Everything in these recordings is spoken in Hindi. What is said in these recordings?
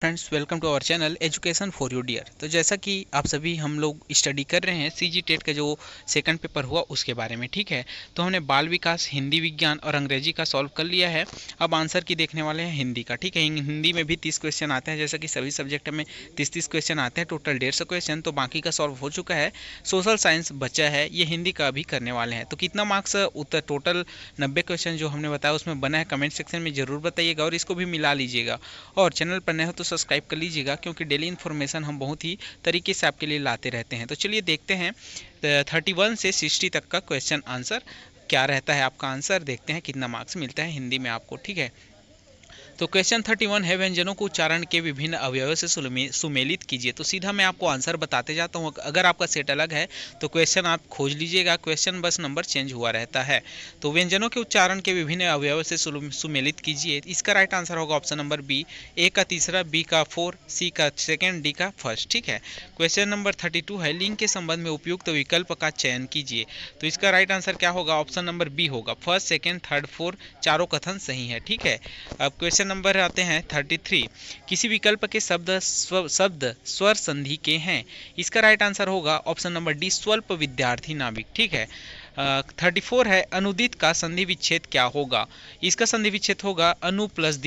Friends, welcome to our channel education for you dear. तो जैसा कि आप सभी हम लोग स्टडी कर रहे हैं सीजी टेट का जो सेकंड पेपर हुआ उसके बारे में, ठीक है। तो हमने बाल विकास, हिंदी, विज्ञान और अंग्रेजी का सॉल्व कर लिया है। अब आंसर की देखने वाले हैं हिंदी का, ठीक है। हिंदी में भी 30 क्वेश्चन आते हैं, जैसा कि सभी सब्जेक्ट में 30-30 क्वेश्चन आते हैं, टोटल 150 क्वेश्चन। तो बाकी का सॉल्व हो चुका है। सोशल साइंस बचा है, ये हिंदी का भी करने वाले हैं। तो कितना मार्क्स उत्तर टोटल 90 क्वेश्चन जो हमने बताया उसमें बना है, कमेंट सेक्शन में ज़रूर बताइएगा और इसको भी मिला लीजिएगा। और चैनल पर नए हो तो सब्सक्राइब कर लीजिएगा, क्योंकि डेली इन्फॉर्मेशन हम बहुत ही तरीके से आपके लिए लाते रहते हैं। तो चलिए देखते हैं 31 से 60 तक का क्वेश्चन आंसर क्या रहता है। आपका आंसर देखते हैं कितना मार्क्स मिलता है हिंदी में आपको, ठीक है। तो क्वेश्चन 31 है, व्यंजनों को उच्चारण के विभिन्न अवयवों से सुमेलित कीजिए। तो सीधा मैं आपको आंसर बताते जाता हूँ। अगर आपका सेट अलग है तो क्वेश्चन आप खोज लीजिएगा, क्वेश्चन बस नंबर चेंज हुआ रहता है। तो व्यंजनों के उच्चारण के विभिन्न अवयवों से सुमेलित कीजिए। इसका राइट आंसर होगा ऑप्शन नंबर बी, ए का तीसरा, बी का 4, सी का सेकेंड, डी का फर्स्ट, ठीक है। क्वेश्चन नंबर 32 है, लिंग के संबंध में उपयुक्त विकल्प का चयन कीजिए। तो इसका राइट आंसर क्या होगा? ऑप्शन नंबर बी होगा, फर्स्ट, सेकेंड, थर्ड, फोर्थ, चारों कथन सही है, ठीक है। अब क्वेश्चन नंबर आते हैं 33, किसी विकल्प के शब्द स्वर संधि के हैं। इसका राइट आंसर होगा ऑप्शन नंबर डी, स्वल्प विद्यार्थी नाविक, ठीक है। 34 है, अनुदित का संधि विच्छेद क्या होगा? इसका संधि विच्छेद होगा अनु प्लस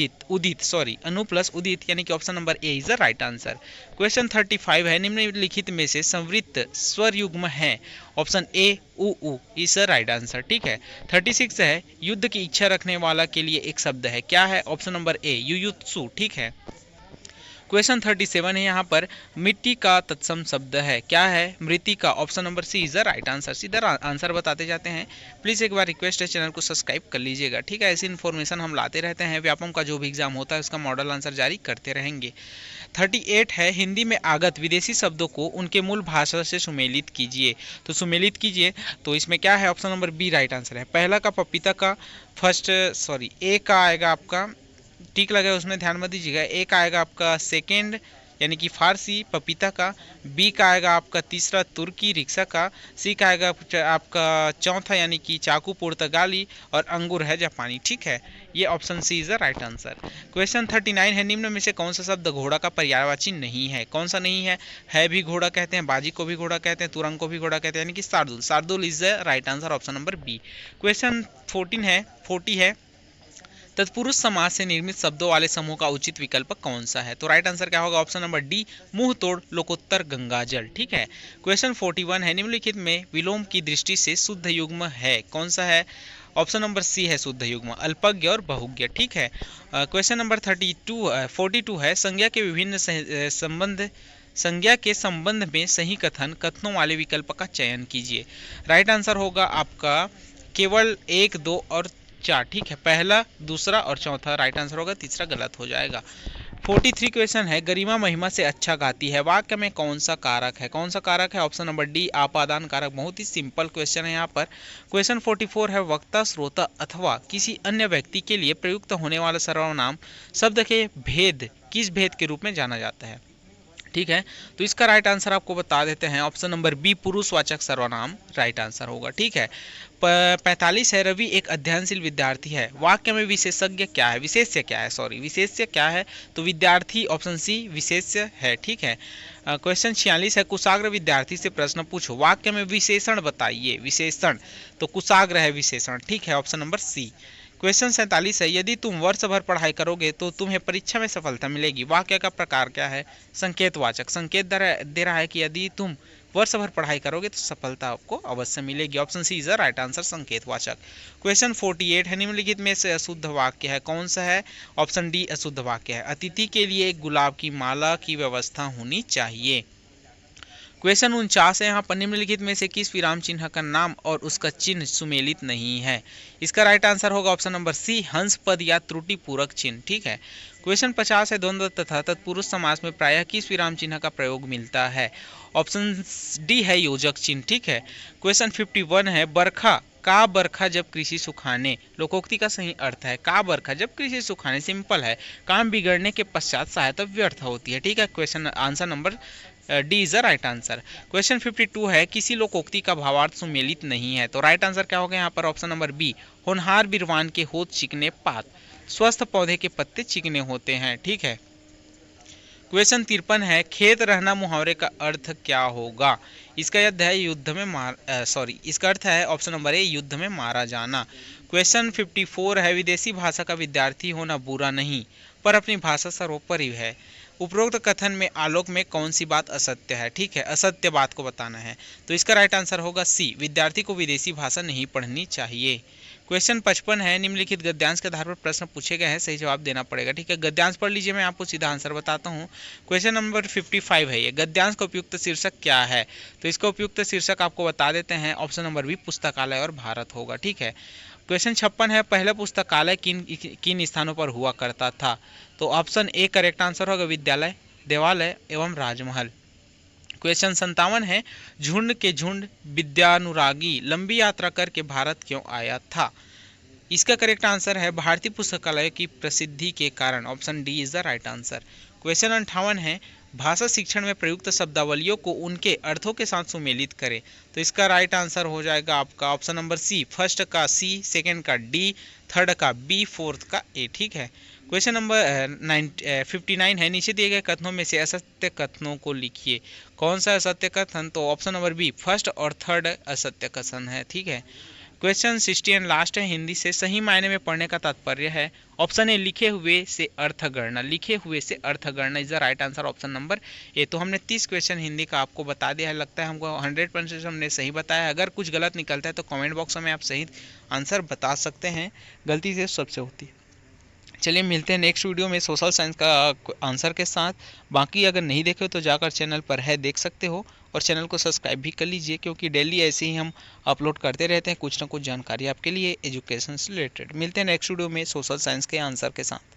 उदित, यानी कि option number A is the right answer. Question 35 है, निम्नलिखित में से संवृत्त स्वर युग्म है। ऑप्शन ए उ इज द राइट आंसर, ठीक है। 36 है, युद्ध की इच्छा रखने वाला के लिए एक शब्द है, क्या है? ऑप्शन नंबर ए युयुत्सु, ठीक है। क्वेश्चन 37 है, यहाँ पर मिट्टी का तत्सम शब्द है, क्या है? मृतिका, option number C is the right answer. सीधा आंसर बताते जाते हैं। प्लीज़ एक बार रिक्वेस्ट है, चैनल को सब्सक्राइब कर लीजिएगा, ठीक है। ऐसी इन्फॉर्मेशन हम लाते रहते हैं। व्यापम का जो भी एग्जाम होता है उसका मॉडल आंसर जारी करते रहेंगे। 38 है, हिंदी में आगत विदेशी शब्दों को उनके मूल भाषा से सुमेलित कीजिए। तो सुमेलित कीजिए, तो इसमें क्या है? Option number B right answer है। पहला का पपीता का ए का आएगा आपका, टिक लगा उसमें ध्यान मत दीजिएगा। ए का आएगा आपका सेकेंड यानी कि फारसी पपीता का, बी का आएगा आपका तीसरा तुर्की रिक्शा का, सी का आएगा आपका चौथा यानी कि चाकू पुर्तगाली, और अंगूर है जापानी, ठीक है। ये option C is the right answer. Question 39 है, निम्न में से कौन सा शब्द घोड़ा का पर्यायवाची नहीं है? कौन सा नहीं है भी घोड़ा कहते हैं, बाजी को भी घोड़ा कहते हैं, तुरंग को भी घोड़ा कहते हैं, यानी कि शार्दुल is the right answer, option number B. Question 40 है, तत्पुरुष समास से निर्मित शब्दों वाले समूह का उचित विकल्प कौन सा है? तो राइट आंसर क्या होगा? ऑप्शन नंबर डी, मुंह तोड़ लोकोत्तर गंगाजल, ठीक है। क्वेश्चन 41 है, निम्नलिखित में विलोम की दृष्टि से शुद्ध युग्म है, कौन सा है? ऑप्शन नंबर सी है शुद्ध युग्म, अल्पज्ञ और बहुज्ञ, ठीक है। क्वेश्चन नंबर 42 है, संज्ञा के संबंध में सही कथनों वाले विकल्प का चयन कीजिए। राइट आंसर होगा आपका केवल 1, 2 और 4, ठीक है। पहला, दूसरा और चौथा राइट आंसर होगा, तीसरा गलत हो जाएगा। 43 क्वेश्चन है, गरिमा महिमा से अच्छा गाती है, वाक्य में कौन सा कारक है? कौन सा कारक है? ऑप्शन नंबर डी, आपादान कारक। बहुत ही सिंपल क्वेश्चन है यहाँ पर। क्वेश्चन 44 है, वक्ता, श्रोता अथवा किसी अन्य व्यक्ति के लिए प्रयुक्त होने वाला सर्वनाम शब्द के भेद किस भेद के रूप में जाना जाता है, ठीक है। तो इसका राइट आंसर आपको बता देते हैं, ऑप्शन नंबर बी, पुरुषवाचक सर्वनाम राइट आंसर होगा, ठीक है। 45 है, रवि एक अध्ययनशील विद्यार्थी है, वाक्य में विशेषज्ञ क्या है? विशेष्य क्या है? तो विद्यार्थी, ऑप्शन सी विशेष्य है, ठीक है। क्वेश्चन 46 है, कुशाग्र विद्यार्थी से प्रश्न पूछो, वाक्य में विशेषण बताइए। विशेषण, तो कुशाग्र है विशेषण, ठीक है, ऑप्शन नंबर सी। क्वेश्चन 47 है, यदि तुम वर्ष भर पढ़ाई करोगे तो तुम्हें परीक्षा में सफलता मिलेगी, वाक्य का प्रकार क्या है? संकेतवाचक, संकेत दे रहा है कि यदि तुम वर्ष भर पढ़ाई करोगे तो सफलता आपको अवश्य मिलेगी, option C is the right answer, संकेतवाचक। क्वेश्चन 48 है, निम्नलिखित में से अशुद्ध वाक्य है, कौन सा है? ऑप्शन डी अशुद्ध वाक्य है, अतिथि के लिए एक गुलाब की माला की व्यवस्था होनी चाहिए। क्वेश्चन 49 है, यहाँ पर निम्नलिखित में से किस विराम चिन्ह का नाम और उसका चिन्ह सुमेलित नहीं है? इसका राइट आंसर होगा ऑप्शन नंबर सी, हंस पद या त्रुटि पूरक चिन्ह, ठीक है। क्वेश्चन 50 है, द्वंद्व तथा तत्पुरुष समास में प्रायः किस विराम चिन्ह का प्रयोग मिलता है? ऑप्शन डी है योजक चिन्ह, ठीक है। क्वेश्चन 51 है, बरखा जब कृषि सुखाने, लोकोक्ति का सही अर्थ है का बरखा जब कृषि सुखाने, सिंपल है, काम बिगड़ने के पश्चात सहायता व्यर्थ होती है, ठीक है। Question answer number D is the right answer. Question 52 है, किसी लोकोक्ति का भावार्थ सुमेलित नहीं है, तो राइट आंसर क्या होगा यहाँ पर? ऑप्शन नंबर बी, होनहार बिरवान के होत चिकने पात, स्वस्थ पौधे के पत्ते चिकने होते हैं, ठीक है। क्वेश्चन 53 है, खेत रहना मुहावरे का अर्थ क्या होगा? इसका अर्थ है युद्ध में इसका अर्थ है ऑप्शन नंबर ए, युद्ध में मारा जाना। क्वेश्चन 54 है, विदेशी भाषा का विद्यार्थी होना बुरा नहीं, पर अपनी भाषा सर्वोपरि है। उपरोक्त कथन में आलोक में कौन सी बात असत्य है? ठीक है, असत्य बात को बताना है। तो इसका राइट आंसर होगा सी, विद्यार्थी को विदेशी भाषा नहीं पढ़नी चाहिए। क्वेश्चन 55 है, निम्नलिखित गद्यांश के आधार पर प्रश्न पूछे गए हैं, सही जवाब देना पड़ेगा। ठीक है, गद्यांश पढ़ लीजिए, मैं आपको सीधा आंसर बताता हूँ। क्वेश्चन नंबर 55 है ये, गद्यांश का उपयुक्त शीर्षक क्या है? तो इसका उपयुक्त शीर्षक आपको बता देते हैं, ऑप्शन नंबर बी, पुस्तकालय और भारत होगा। ठीक है, क्वेश्चन 56 है, पहला पुस्तकालय किन किन स्थानों पर हुआ करता था? तो ऑप्शन ए करेक्ट आंसर होगा, विद्यालय, देवालय एवं राजमहल। क्वेश्चन 57 है, झुंड के झुंड विद्यानुरागी लंबी यात्रा करके भारत क्यों आया था? इसका करेक्ट आंसर है, भारतीय पुस्तकालय की प्रसिद्धि के कारण, option D is the right answer. Question 58 है, भाषा शिक्षण में प्रयुक्त शब्दावलियों को उनके अर्थों के साथ सुमेलित करें। तो इसका राइट आंसर हो जाएगा आपका ऑप्शन नंबर सी, फर्स्ट का सी, सेकेंड का डी, थर्ड का बी, फोर्थ का ए। ठीक है, क्वेश्चन नंबर 59 है, नीचे दिए गए कथनों में से असत्य कथनों को लिखिए। कौन सा असत्य कथन? तो ऑप्शन नंबर बी, फर्स्ट और थर्ड असत्य कथन है। ठीक है, क्वेश्चन 60 एंड लास्ट है, हिंदी से सही मायने में पढ़ने का तात्पर्य है। ऑप्शन ए, लिखे हुए से अर्थ गणना, लिखे हुए से अर्थ गणना is the right answer, option number A. तो हमने 30 क्वेश्चन हिंदी का आपको बता दिया है, लगता है हमको 100% हमने सही बताया है। अगर कुछ गलत निकलता है तो कमेंट बॉक्स में आप सही आंसर बता सकते हैं, गलती से सबसे होती है। चलिए मिलते हैं नेक्स्ट वीडियो में सोशल साइंस का आंसर के साथ। बाकी अगर नहीं देखे तो जाकर चैनल पर है, देख सकते हो, और चैनल को सब्सक्राइब भी कर लीजिए, क्योंकि डेली ऐसे ही हम अपलोड करते रहते हैं कुछ ना कुछ जानकारी आपके लिए एजुकेशन से रिलेटेड। मिलते हैं नेक्स्ट वीडियो में सोशल साइंस के आंसर के साथ।